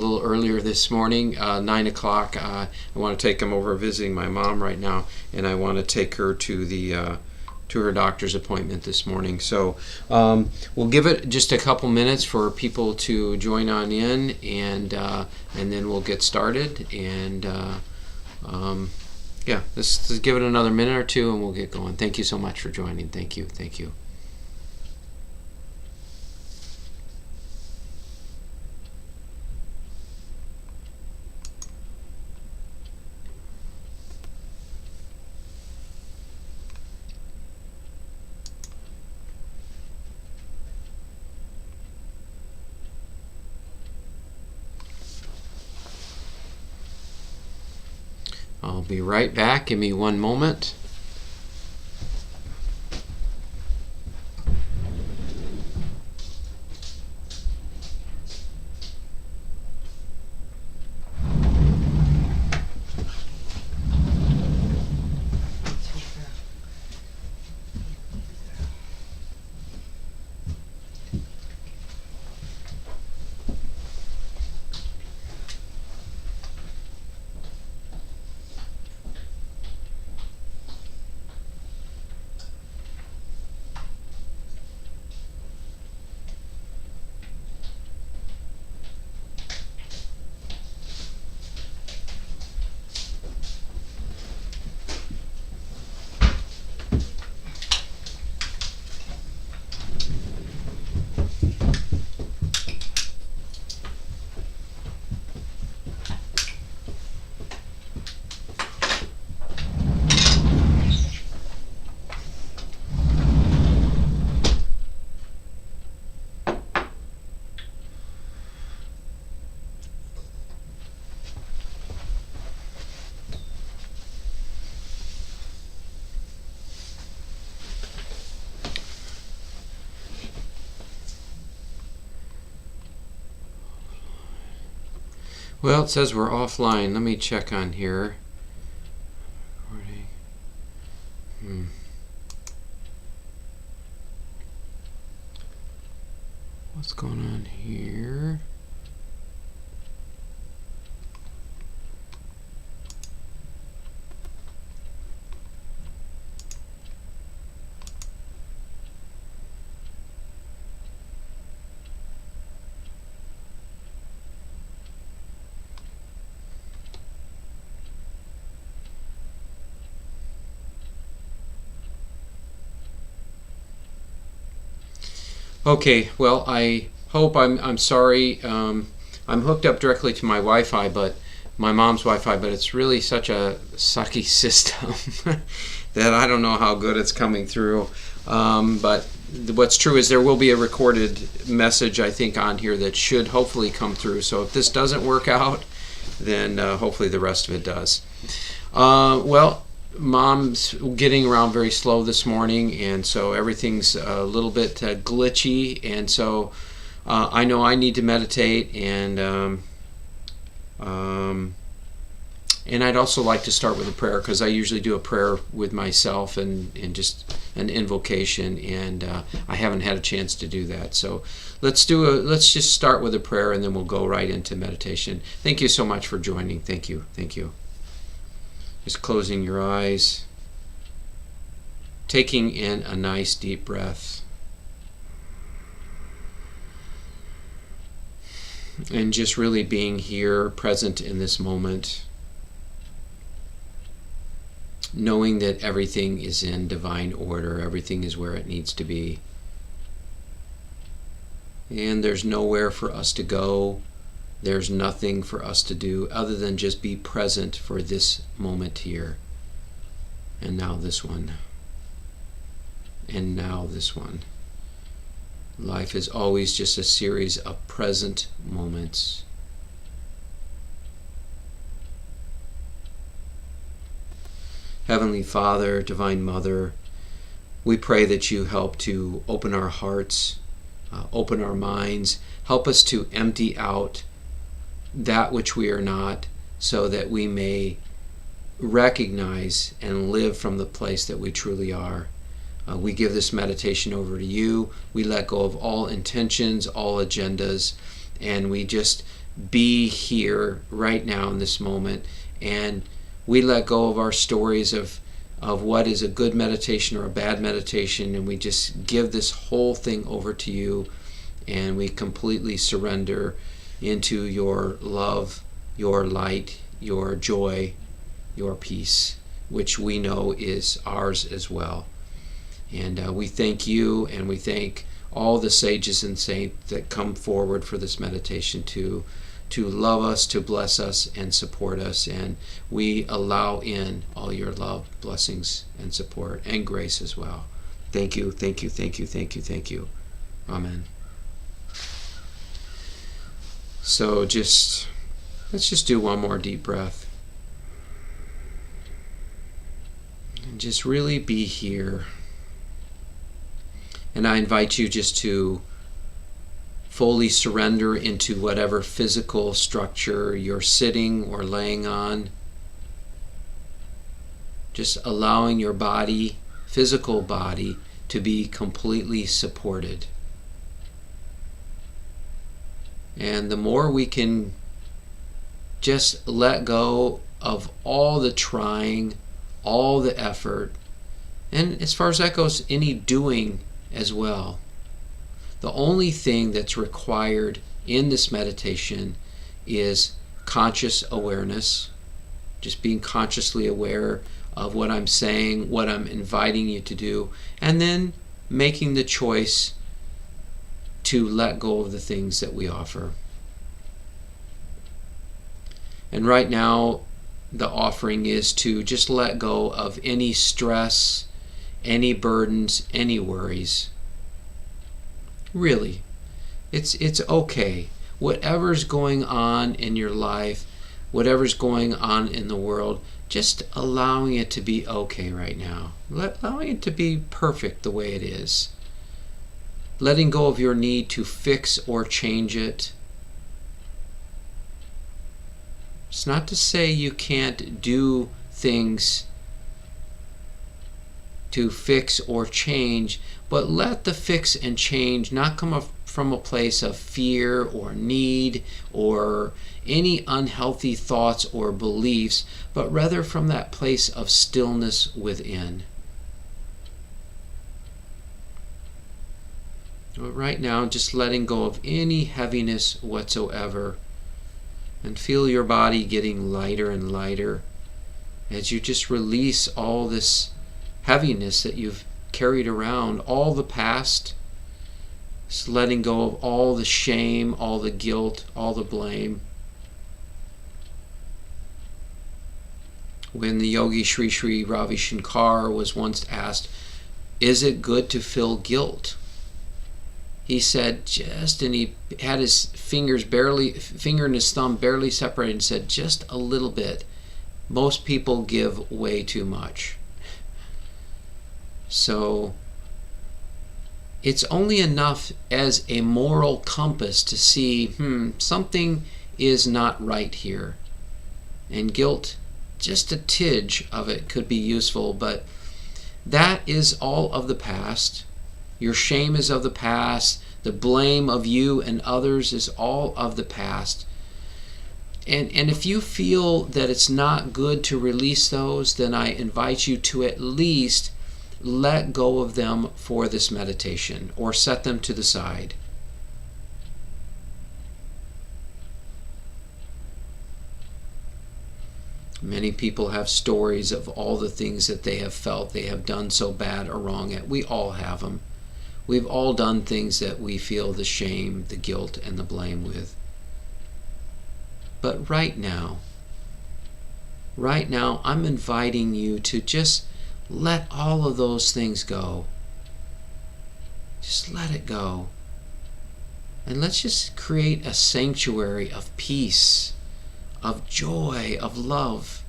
a little earlier this morning, 9 o'clock. I want to take him over visiting my mom right now, and I want to take her to her doctor's appointment this morning. So we'll give it just a couple minutes for people to join on in, and then we'll get started. And let's give it another minute or two, and we'll get going. Thank you so much for joining. Thank you. I'll be right back. Give me one moment. Well, it says we're offline. Let me check on here. What's going on here? Okay, well, I hope I'm sorry. I'm hooked up directly to my Wi-Fi, but my mom's Wi-Fi, but it's really such a sucky system that I don't know how good it's coming through. But what's true is there will be a recorded message, I think, on here that should hopefully come through. So if this doesn't work out, then hopefully the rest of it does. Well, Mom's getting around very slow this morning, and so everything's a little bit glitchy, and so I know I need to meditate, and I'd also like to start with a prayer, because I usually do a prayer with myself and just an invocation, and I haven't had a chance to do that. So let's just start with a prayer, and then we'll go right into meditation. Thank you so much for joining. Thank you. Just closing your eyes, taking in a nice deep breath, and just really being here, present in this moment, knowing that everything is in divine order, everything is where it needs to be, and there's nowhere for us to go. There's nothing for us to do other than just be present for this moment here. And now this one. And now this one. Life is always just a series of present moments. Heavenly Father, Divine Mother, we pray that you help to open our hearts, open our minds, help us to empty out that which we are not, so that we may recognize and live from the place that we truly are. We give this meditation over to you. We let go of all intentions, all agendas, and we just be here right now in this moment, and we let go of our stories of what is a good meditation or a bad meditation, and we just give this whole thing over to you, and we completely surrender into your love, your light, your joy, your peace, which we know is ours as well. And we thank you, and we thank all the sages and saints that come forward for this meditation to love us, to bless us, and support us. And we allow in all your love, blessings, and support, and grace as well. Thank you, thank you, thank you, thank you, thank you. Amen. So let's just do one more deep breath. And just really be here. And I invite you just to fully surrender into whatever physical structure you're sitting or laying on. Just allowing your body, physical body, to be completely supported. And the more we can just let go of all the trying, all the effort, and as far as that goes, any doing as well. The only thing that's required in this meditation is conscious awareness, just being consciously aware of what I'm saying, what I'm inviting you to do, and then making the choice to let go of the things that we offer. And right now, the offering is to just let go of any stress, any burdens, any worries. Really, it's okay. Whatever's going on in your life, whatever's going on in the world, just allowing it to be okay right now. Allowing it to be perfect the way it is. Letting go of your need to fix or change it. It's not to say you can't do things to fix or change, but let the fix and change not come from a place of fear or need or any unhealthy thoughts or beliefs, but rather from that place of stillness within. But right now, just letting go of any heaviness whatsoever, and feel your body getting lighter and lighter as you just release all this heaviness that you've carried around, all the past, just letting go of all the shame, all the guilt, all the blame. When the yogi Sri Sri Ravi Shankar was once asked, is it good to feel guilt? He said and he had his finger and his thumb barely separated, and said, just a little bit. Most people give way too much. So it's only enough as a moral compass to see, something is not right here. And guilt, just a tidge of it could be useful, but that is all of the past. Your shame is of the past. The blame of you and others is all of the past. And if you feel that it's not good to release those, then I invite you to at least let go of them for this meditation, or set them to the side. Many people have stories of all the things that they have felt they have done so bad or wrong at. We all have them. We've all done things that we feel the shame, the guilt, and the blame with. But right now, I'm inviting you to just let all of those things go. Just let it go. And let's just create a sanctuary of peace, of joy, of love,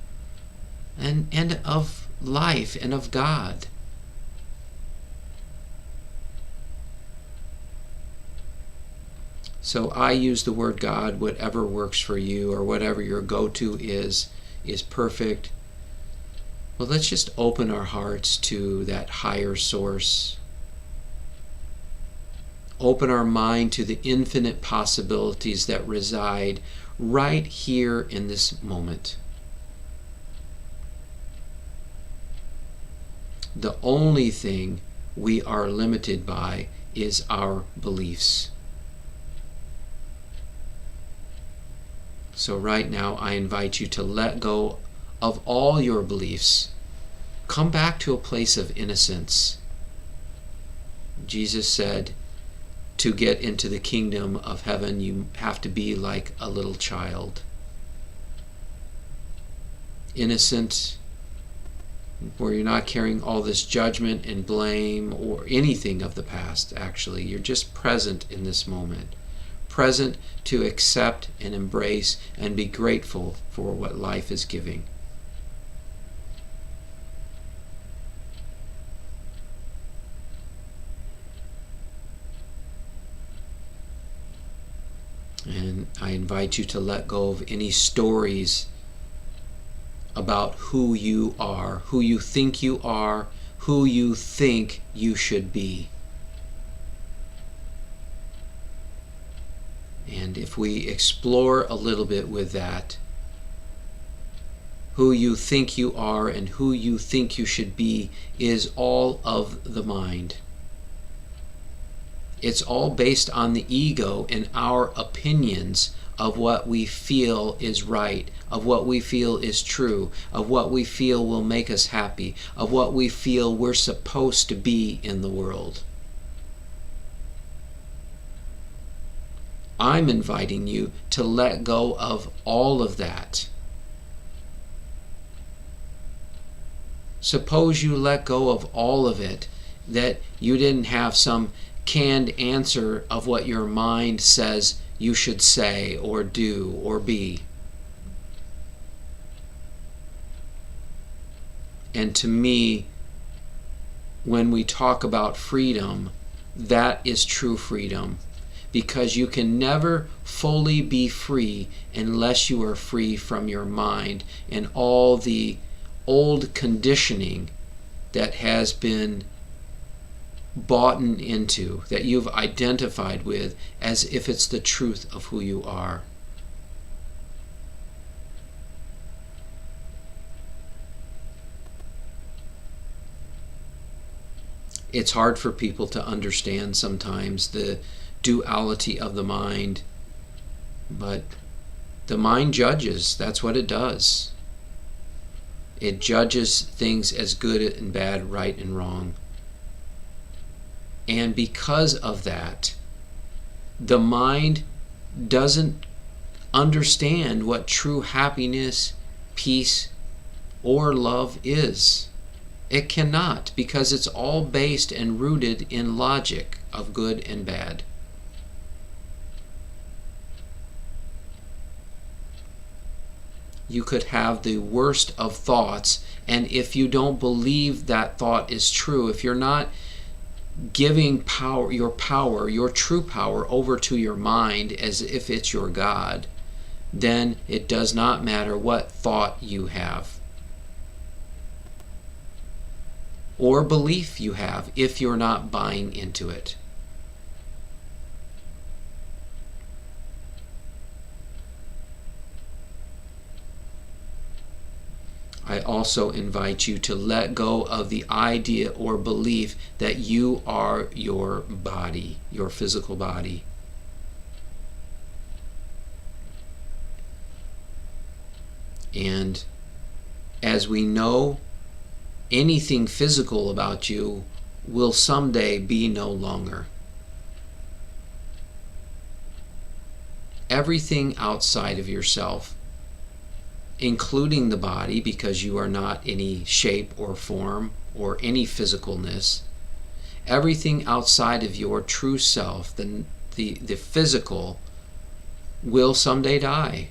and of life, and of God. So I use the word God. Whatever works for you, or whatever your go-to is perfect. Well, let's just open our hearts to that higher source. Open our mind to the infinite possibilities that reside right here in this moment. The only thing we are limited by is our beliefs. So right now I invite you to let go of all your beliefs. Come back to a place of innocence. Jesus said, to get into the kingdom of heaven, you have to be like a little child. Innocent, where you're not carrying all this judgment and blame or anything of the past, actually. You're just present in this moment. Present to accept and embrace and be grateful for what life is giving. And I invite you to let go of any stories about who you are, who you think you are, who you think you should be. And if we explore a little bit with that, who you think you are and who you think you should be is all of the mind. It's all based on the ego and our opinions of what we feel is right, of what we feel is true, of what we feel will make us happy, of what we feel we're supposed to be in the world. I'm inviting you to let go of all of that. Suppose you let go of all of it, that you didn't have some canned answer of what your mind says you should say or do or be. And to me, when we talk about freedom, that is true freedom, because you can never fully be free unless you are free from your mind and all the old conditioning that has been bought into, that you've identified with as if it's the truth of who you are. It's hard for people to understand sometimes the duality of the mind, but the mind judges. That's what it does. It judges things as good and bad, right and wrong. And because of that, the mind doesn't understand what true happiness, peace, or love is. It cannot, because it's all based and rooted in logic of good and bad. You could have the worst of thoughts, and if you don't believe that thought is true, if you're not giving your true power over to your mind as if it's your God, then it does not matter what thought you have or belief you have if you're not buying into it. I also invite you to let go of the idea or belief that you are your body, your physical body. And as we know, anything physical about you will someday be no longer. Everything outside of yourself, including the body, because you are not any shape or form or any physicalness, everything outside of your true self, the physical, will someday die.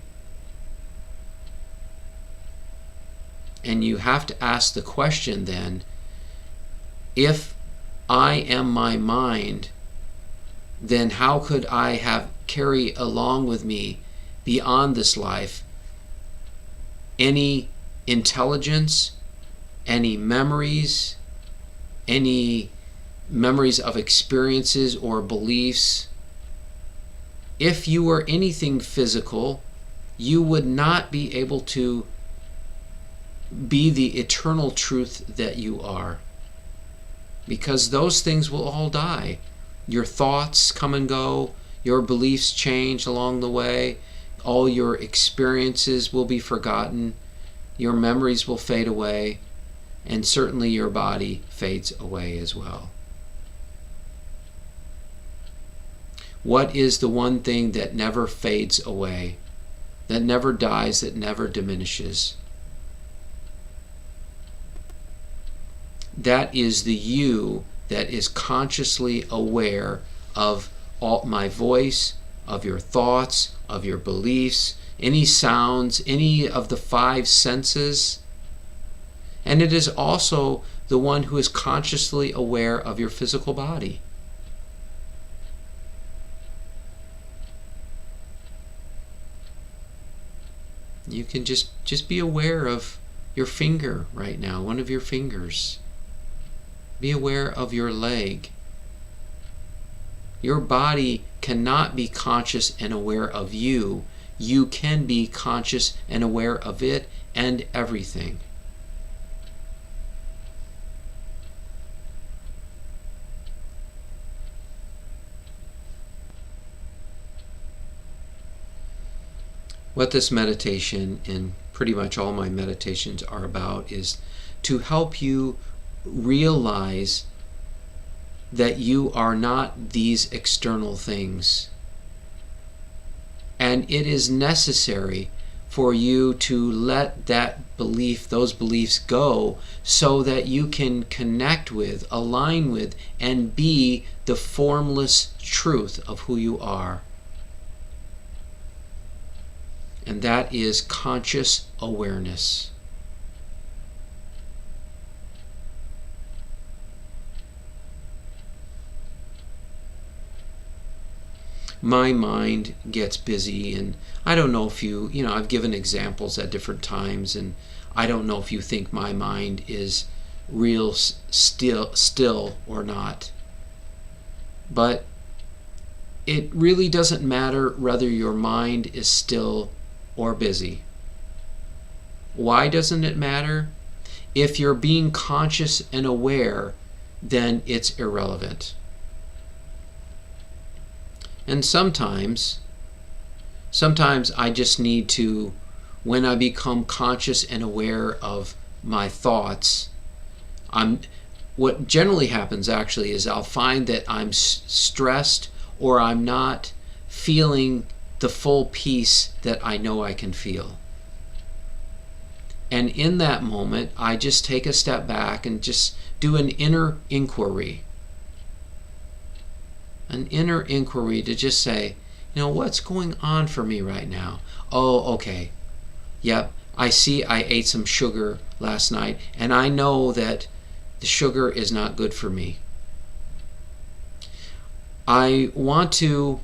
And you have to ask the question then, if I am my mind, then how could I carry along with me beyond this life any intelligence, any memories of experiences or beliefs? If you were anything physical, you would not be able to be the eternal truth that you are. Because those things will all die. Your thoughts come and go, your beliefs change along the way, all your experiences will be forgotten, your memories will fade away, and certainly your body fades away as well. What is the one thing that never fades away, that never dies, that never diminishes? That is the you that is consciously aware of all my voice, of your thoughts, of your beliefs, any sounds, any of the five senses. And it is also the one who is consciously aware of your physical body. You can just be aware of your finger right now, one of your fingers. Be aware of your leg. Your body cannot be conscious and aware of you. You can be conscious and aware of it and everything. What this meditation and pretty much all my meditations are about is to help you realize that you are not these external things. And it is necessary for you to let that belief, those beliefs go so that you can connect with, align with, and be the formless truth of who you are. And that is conscious awareness. My mind gets busy, and I don't know if I've given examples at different times, and I don't know if you think my mind is real still or not. But it really doesn't matter whether your mind is still or busy. Why doesn't it matter? If you're being conscious and aware, then it's irrelevant. And sometimes I just need to, when I become conscious and aware of my thoughts, what generally happens actually is I'll find that I'm stressed or I'm not feeling the full peace that I know I can feel. And in that moment, I just take a step back and just do an inner inquiry. An inner inquiry to just say, what's going on for me right now? Oh, okay. Yep, I see I ate some sugar last night, and I know that the sugar is not good for me. I want to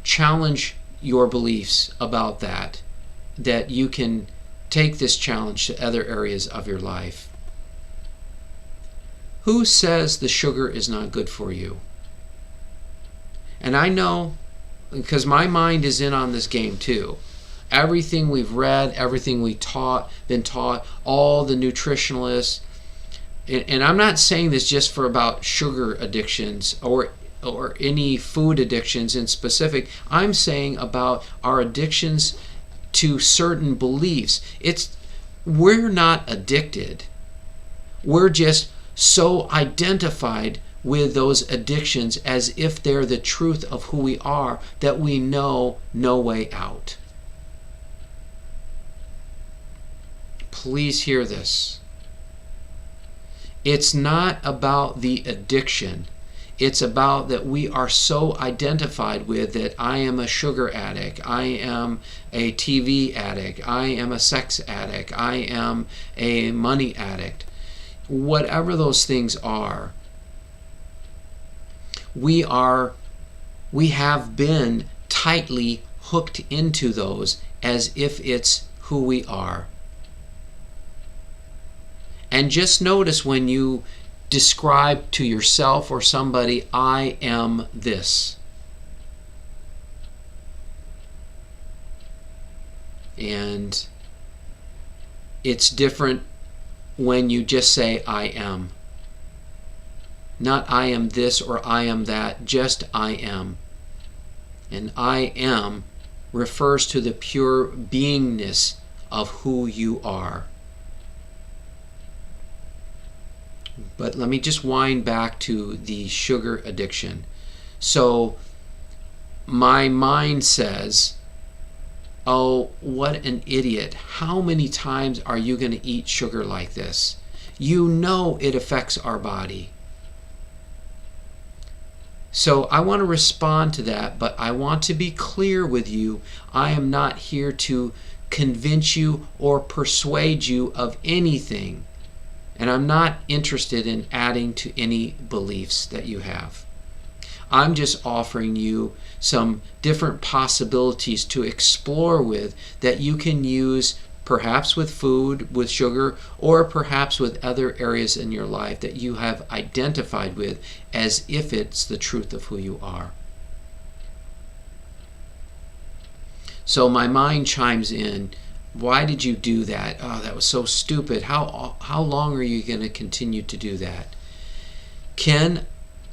challenge your beliefs about that you can take this challenge to other areas of your life. Who says the sugar is not good for you? And I know, because my mind is in on this game too. Everything we've read, everything we been taught, all the nutritionalists, and I'm not saying this just for about sugar addictions or any food addictions in specific. I'm saying about our addictions to certain beliefs. We're not addicted. We're just so identified with those addictions as if they're the truth of who we are that we know no way out. Please hear this. It's not about the addiction. It's about that we are so identified with that I am a sugar addict, I am a TV addict, I am a sex addict, I am a money addict. Whatever those things are, we have been tightly hooked into those as if it's who we are. And just notice when you describe to yourself or somebody, I am this. And it's different when you just say, I am. Not I am this or I am that, just I am. And I am refers to the pure beingness of who you are. But let me just wind back to the sugar addiction. So my mind says, oh, what an idiot. How many times are you going to eat sugar like this? You know it affects our body. So I want to respond to that, but I want to be clear with you. I am not here to convince you or persuade you of anything. And I'm not interested in adding to any beliefs that you have. I'm just offering you some different possibilities to explore with that you can use perhaps with food, with sugar, or perhaps with other areas in your life that you have identified with as if it's the truth of who you are. So my mind chimes in, why did you do that? Oh, that was so stupid. How long are you going to continue to do that? Can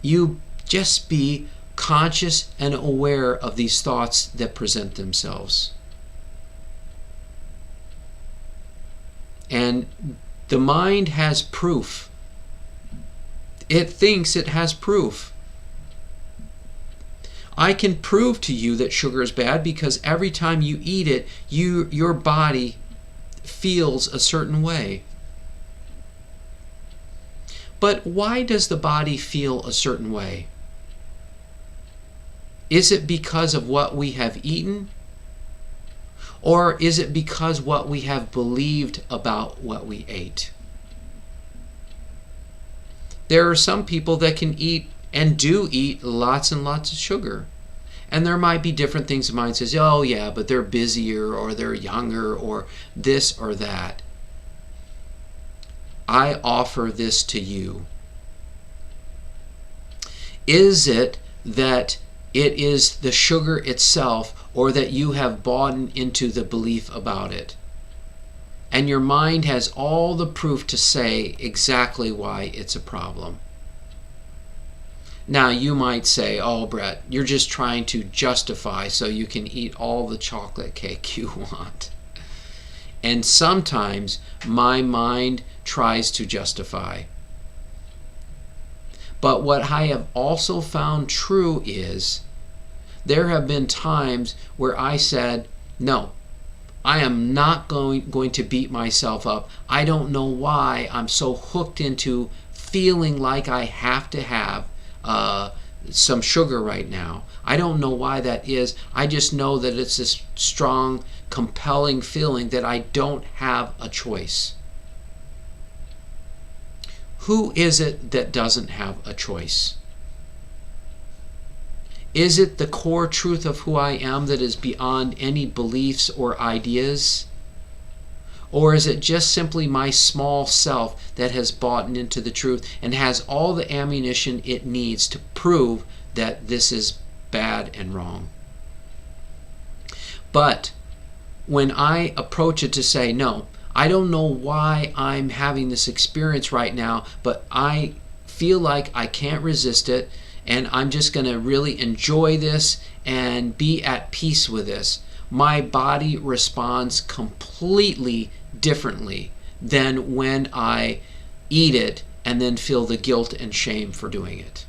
you just be conscious and aware of these thoughts that present themselves? And the mind has proof. It thinks it has proof. I can prove to you that sugar is bad because every time you eat it, your body feels a certain way. But why does the body feel a certain way? Is it because of what we have eaten? Or is it because what we have believed about what we ate? There are some people that can eat and do eat lots and lots of sugar. And there might be different things the mind says, oh yeah, but they're busier or they're younger or this or that. I offer this to you. Is it that it is the sugar itself or that you have bought into the belief about it? And your mind has all the proof to say exactly why it's a problem. Now you might say, oh Brett, you're just trying to justify so you can eat all the chocolate cake you want. And sometimes my mind tries to justify. But what I have also found true is there have been times where I said, no, I am not going to beat myself up. I don't know why I'm so hooked into feeling like I have to have some sugar right now. I don't know why that is. I just know that it's this strong, compelling feeling that I don't have a choice. Who is it that doesn't have a choice? Is it the core truth of who I am that is beyond any beliefs or ideas? Or is it just simply my small self that has bought into the truth and has all the ammunition it needs to prove that this is bad and wrong? But when I approach it to say, no, I don't know why I'm having this experience right now, but I feel like I can't resist it, and I'm just going to really enjoy this and be at peace with this. My body responds completely differently than when I eat it and then feel the guilt and shame for doing it.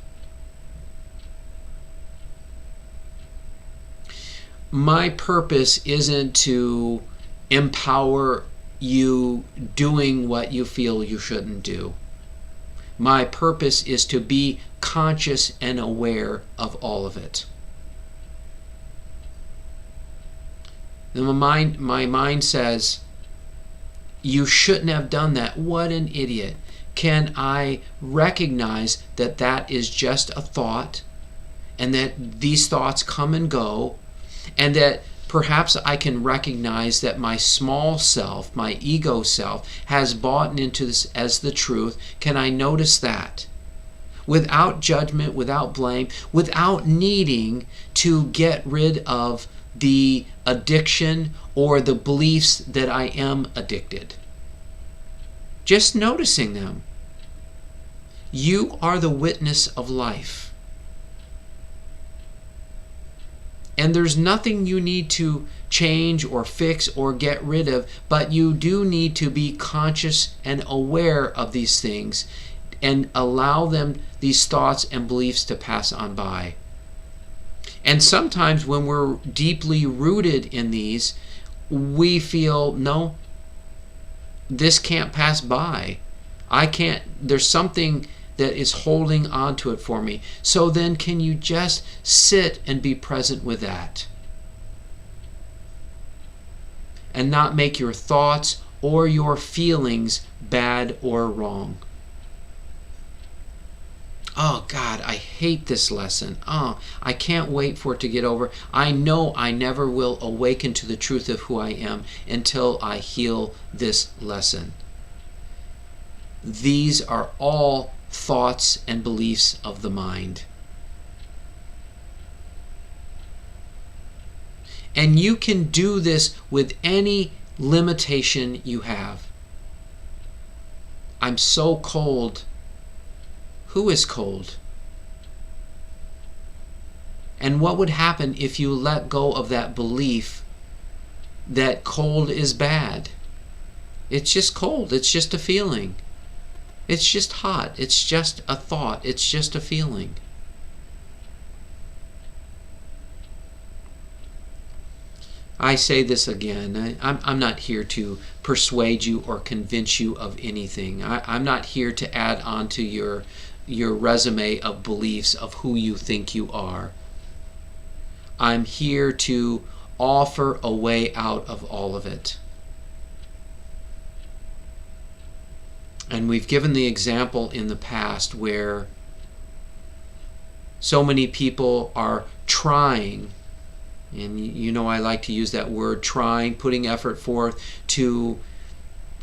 My purpose isn't to empower you doing what you feel you shouldn't do. My purpose is to be conscious and aware of all of it. My mind says, you shouldn't have done that. What an idiot. Can I recognize that that is just a thought and that these thoughts come and go, and that perhaps I can recognize that my small self, my ego self, has bought into this as the truth? Can I notice that? Without judgment, without blame, without needing to get rid of the addiction or the beliefs that I am addicted. Just noticing them. You are the witness of life. And there's nothing you need to change or fix or get rid of, but you do need to be conscious and aware of these things and allow them, these thoughts and beliefs, to pass on by. And sometimes when we're deeply rooted in these, we feel, no, this can't pass by. I can't, there's something that is holding on to it for me. So then can you just sit and be present with that? And not make your thoughts or your feelings bad or wrong. Oh God, I hate this lesson. Oh, I can't wait for it to get over. I know I never will awaken to the truth of who I am until I heal this lesson. These are all thoughts and beliefs of the mind. And you can do this with any limitation you have. I'm so cold. Who is cold? And what would happen if you let go of that belief that cold is bad? It's just cold. It's just a feeling. It's just hot. It's just a thought. It's just a feeling. I say this again. I'm not here to persuade you or convince you of anything. I'm not here to add on to your resume of beliefs of who you think you are. I'm here to offer a way out of all of it. And we've given the example in the past where so many people are trying, and you know I like to use that word, trying, putting effort forth to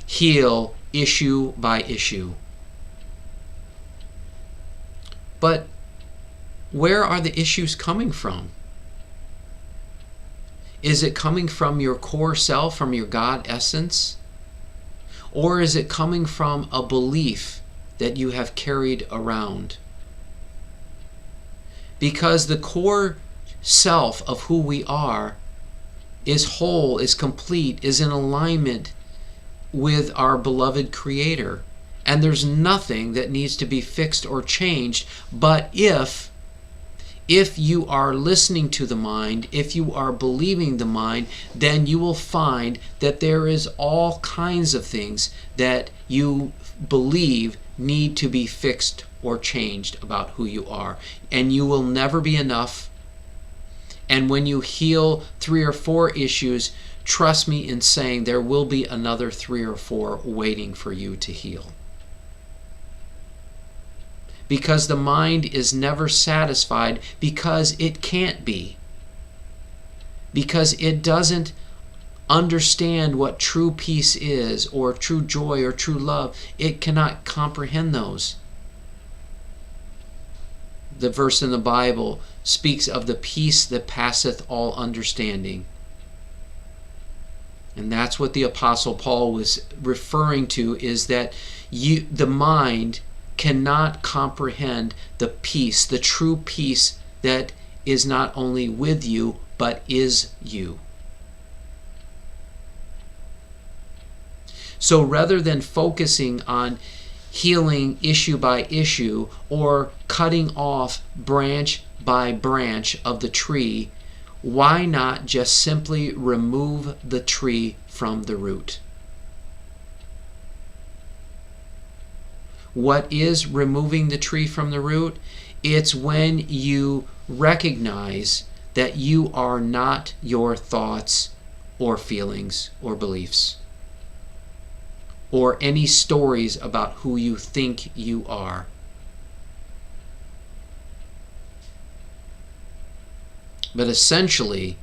heal issue by issue. But where are the issues coming from? Is it coming from your core self, from your God essence? Or is it coming from a belief that you have carried around? Because the core self of who we are is whole, is complete, is in alignment with our beloved Creator. And there's nothing that needs to be fixed or changed. But if you are listening to the mind, if you are believing the mind, then you will find that there is all kinds of things that you believe need to be fixed or changed about who you are. And you will never be enough. And when you heal 3 or 4 issues, trust me in saying there will be another 3 or 4 waiting for you to heal. Because the mind is never satisfied, because it can't be. Because it doesn't understand what true peace is, or true joy, or true love. It cannot comprehend those. The verse in the Bible speaks of the peace that passeth all understanding. And that's what the Apostle Paul was referring to, is that the mind cannot comprehend the peace, the true peace that is not only with you, but is you. So rather than focusing on healing issue by issue or cutting off branch by branch of the tree, why not just simply remove the tree from the root? What is removing the tree from the root? It's when you recognize that you are not your thoughts or feelings or beliefs or any stories about who you think you are. But essentially,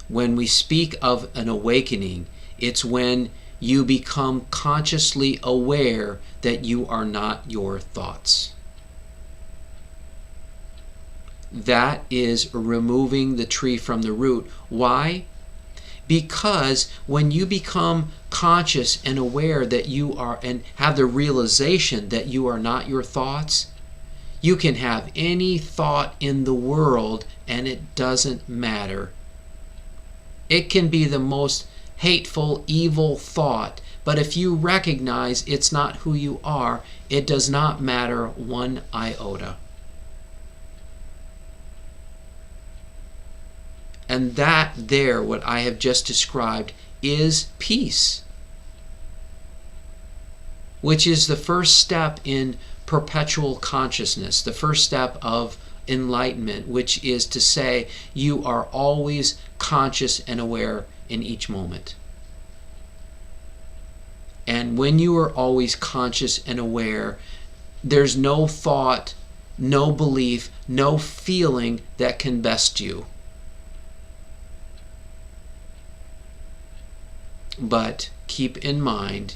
when we speak of an awakening, it's when you become consciously aware that you are not your thoughts. That is removing the tree from the root. Why? Because when you become conscious and aware that you are, and have the realization that you are not your thoughts, you can have any thought in the world and it doesn't matter. It can be the most hateful, evil thought, but if you recognize it's not who you are, it does not matter one iota. And that there, what I have just described, is peace, which is the first step in perpetual consciousness, the first step of enlightenment, which is to say you are always conscious and aware in each moment. And when you are always conscious and aware, there's no thought, no belief, no feeling that can best you. But keep in mind,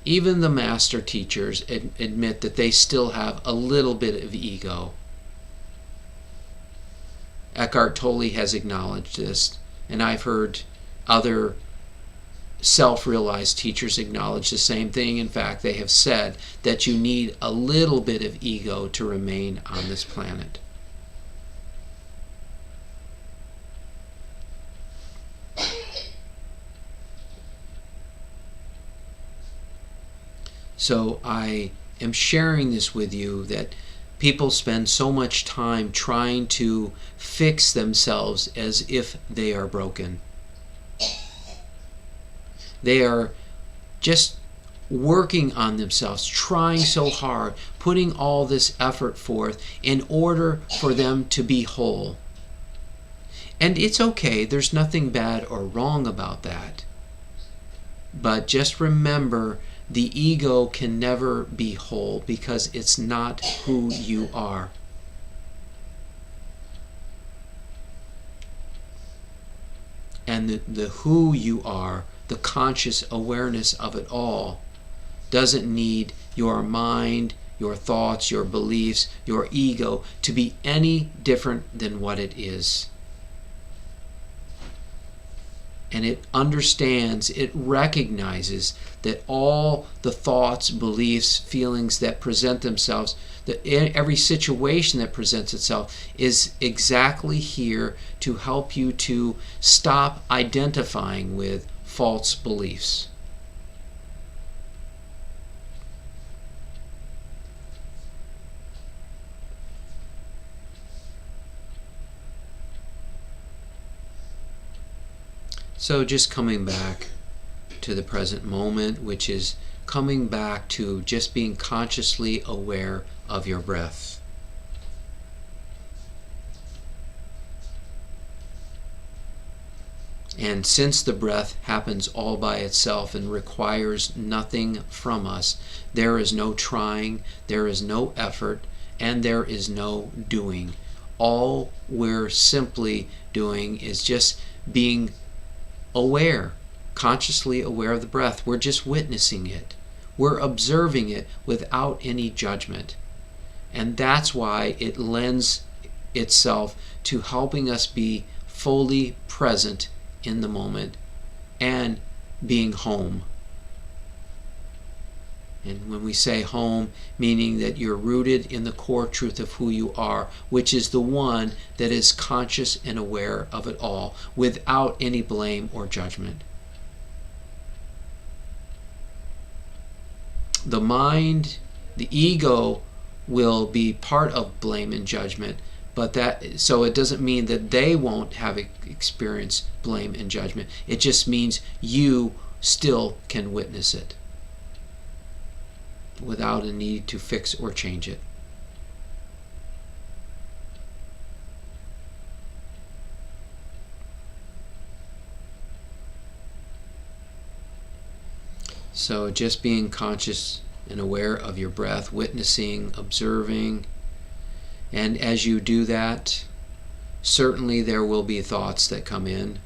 even the master teachers admit that they still have a little bit of ego. Eckhart Tolle has acknowledged this, and I've heard other self-realized teachers acknowledge the same thing. In fact, they have said that you need a little bit of ego to remain on this planet. So I am sharing this with you, that people spend so much time trying to fix themselves as if they are broken. They are just working on themselves, trying so hard, putting all this effort forth in order for them to be whole. And it's okay, there's nothing bad or wrong about that. But just remember, the ego can never be whole because it's not who you are. And the who you are, the conscious awareness of it all, doesn't need your mind, your thoughts, your beliefs, your ego to be any different than what it is. And it understands, it recognizes that all the thoughts, beliefs, feelings that present themselves, that every situation that presents itself is exactly here to help you to stop identifying with false beliefs. So just coming back to the present moment, which is coming back to just being consciously aware of your breath. And since the breath happens all by itself and requires nothing from us, there is no trying, there is no effort, and there is no doing. All we're simply doing is just being aware, consciously aware of the breath. We're just witnessing it. We're observing it without any judgment. And that's why it lends itself to helping us be fully present in the moment and being home. And when we say home, meaning that you're rooted in the core truth of who you are, which is the one that is conscious and aware of it all, without any blame or judgment. The mind, the ego, will be part of blame and judgment, so it doesn't mean that they won't have experienced blame and judgment. It just means you still can witness it without a need to fix or change it. So just being conscious and aware of your breath, witnessing, observing, and as you do that, certainly there will be thoughts that come in.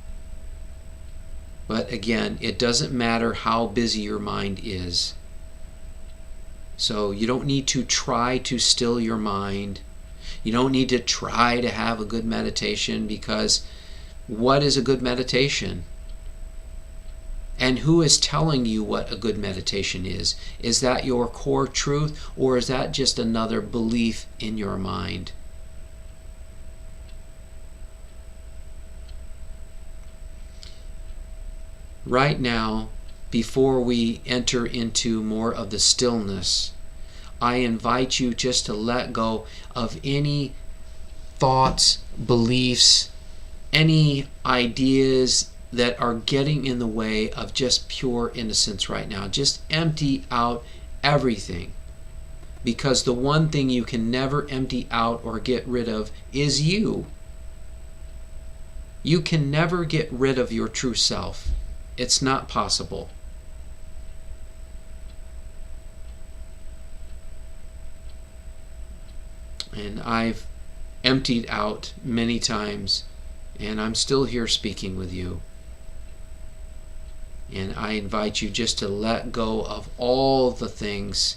But again, it doesn't matter how busy your mind is. So you don't need to try to still your mind. You don't need to try to have a good meditation, because what is a good meditation? And who is telling you what a good meditation is? Is that your core truth, or is that just another belief in your mind? Right now, before we enter into more of the stillness, I invite you just to let go of any thoughts, beliefs, any ideas that are getting in the way of just pure innocence right now. Just empty out everything. Because the one thing you can never empty out or get rid of is you. You can never get rid of your true self. It's not possible. And I've emptied out many times, and I'm still here speaking with you. And I invite you just to let go of all the things,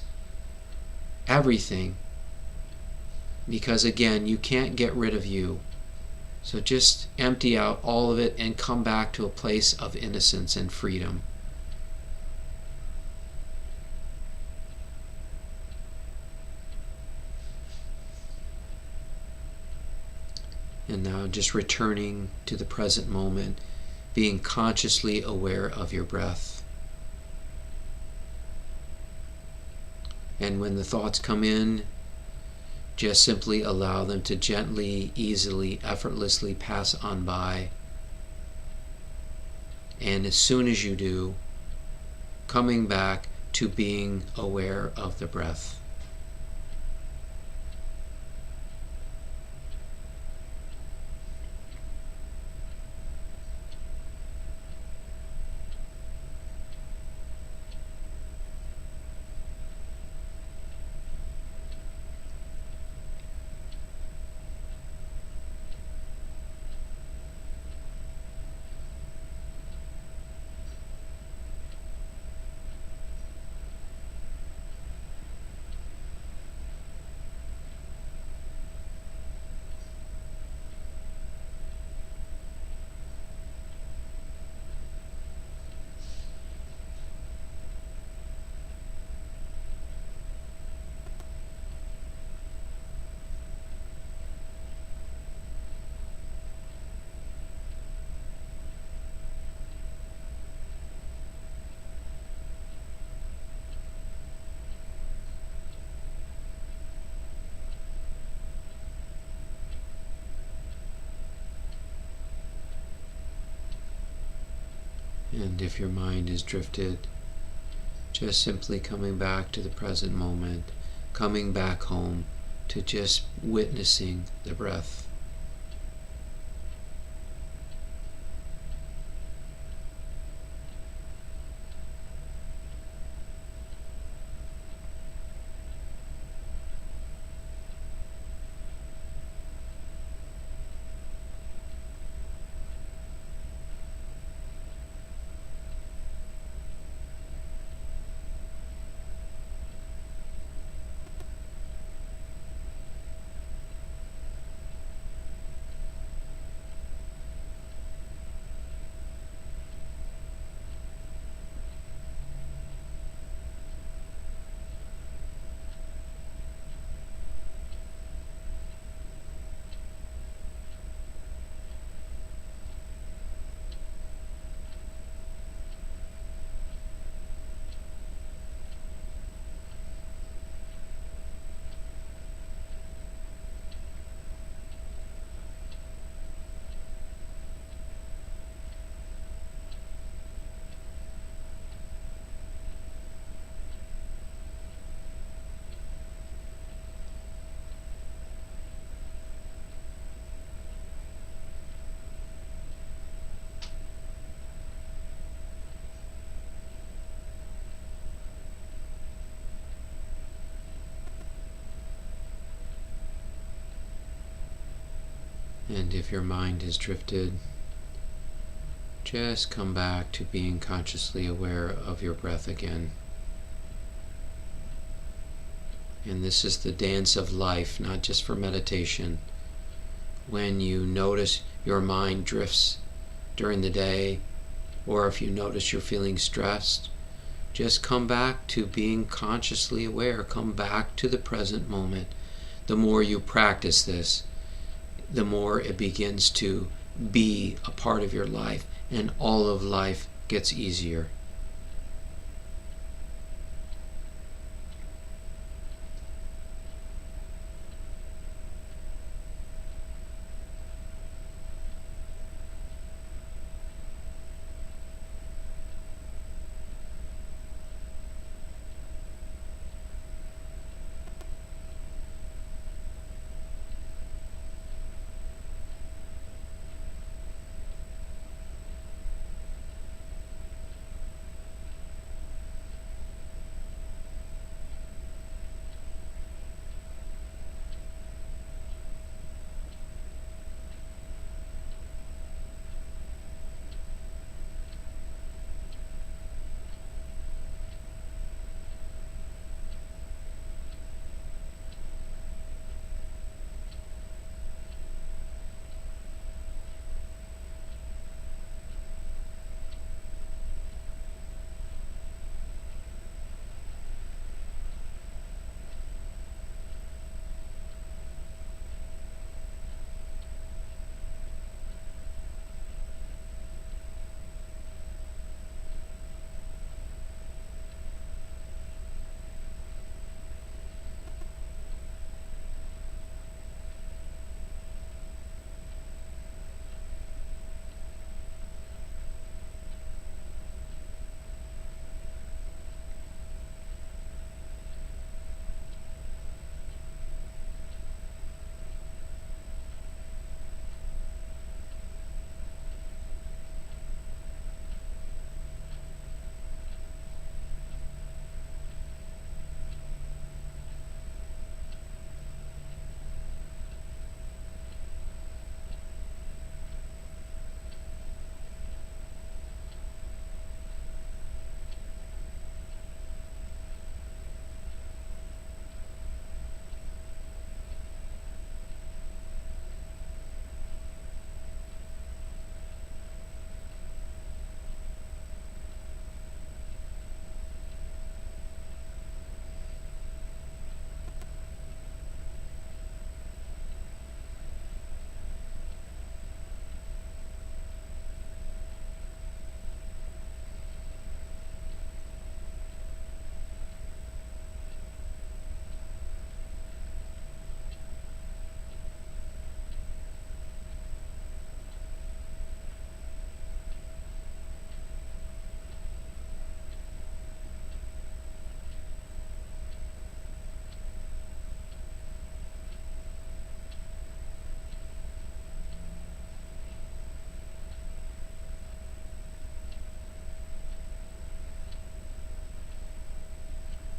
everything, because again, you can't get rid of you. So just empty out all of it and come back to a place of innocence and freedom. And now just returning to the present moment, being consciously aware of your breath. And when the thoughts come in, just simply allow them to gently, easily, effortlessly pass on by. And as soon as you do, coming back to being aware of the breath. And if your mind is drifted, just simply coming back to the present moment, coming back home to just witnessing the breath. And if your mind has drifted, just come back to being consciously aware of your breath again. And this is the dance of life, not just for meditation. When you notice your mind drifts during the day, or if you notice you're feeling stressed, just come back to being consciously aware. Come back to the present moment. The more you practice this, the more it begins to be a part of your life, and all of life gets easier.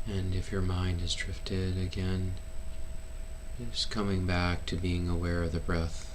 And if your mind has drifted again, just coming back to being aware of the breath.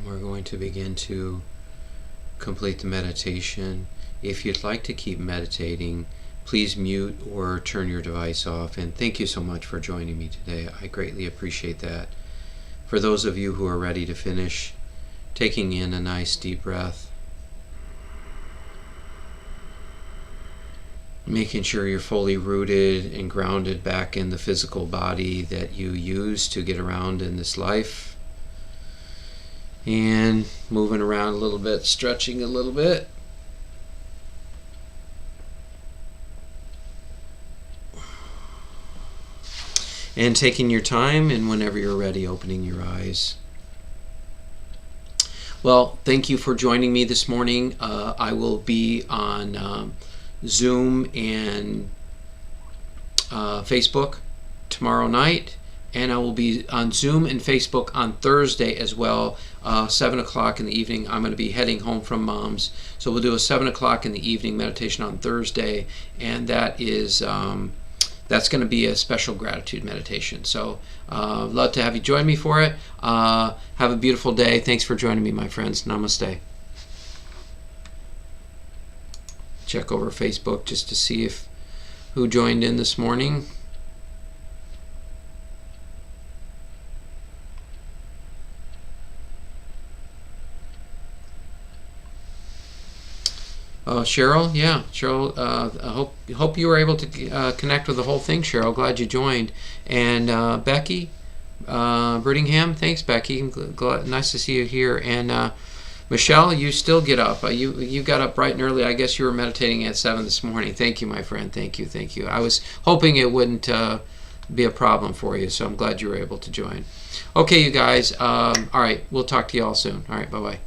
And we're going to begin to complete the meditation. If you'd like to keep meditating, please mute or turn your device off. And thank you so much for joining me today. I greatly appreciate that. For those of you who are ready to finish, taking in a nice deep breath, making sure you're fully rooted and grounded back in the physical body that you use to get around in this life. And moving around a little bit, stretching a little bit. And taking your time, and whenever you're ready, opening your eyes. Well, thank you for joining me this morning. I will be on Zoom and Facebook tomorrow night, and I will be on Zoom and Facebook on Thursday as well, 7 o'clock in the evening. I'm going to be heading home from Mom's, so we'll do a 7 o'clock in the evening meditation on Thursday, and that is that's going to be a special gratitude meditation. So love to have you join me for it. Have a beautiful day. Thanks for joining me, my friends. Namaste. Check over Facebook just to see who joined in this morning. Cheryl, yeah, Cheryl. I hope you were able to connect with the whole thing, Cheryl. Glad you joined. And Becky Brittingham, thanks, Becky. Nice to see you here. And Michelle, you still get up. You got up bright and early. I guess you were meditating at 7 this morning. Thank you, my friend. Thank you. I was hoping it wouldn't be a problem for you, so I'm glad you were able to join. Okay, you guys. All right, we'll talk to you all soon. All right, bye-bye.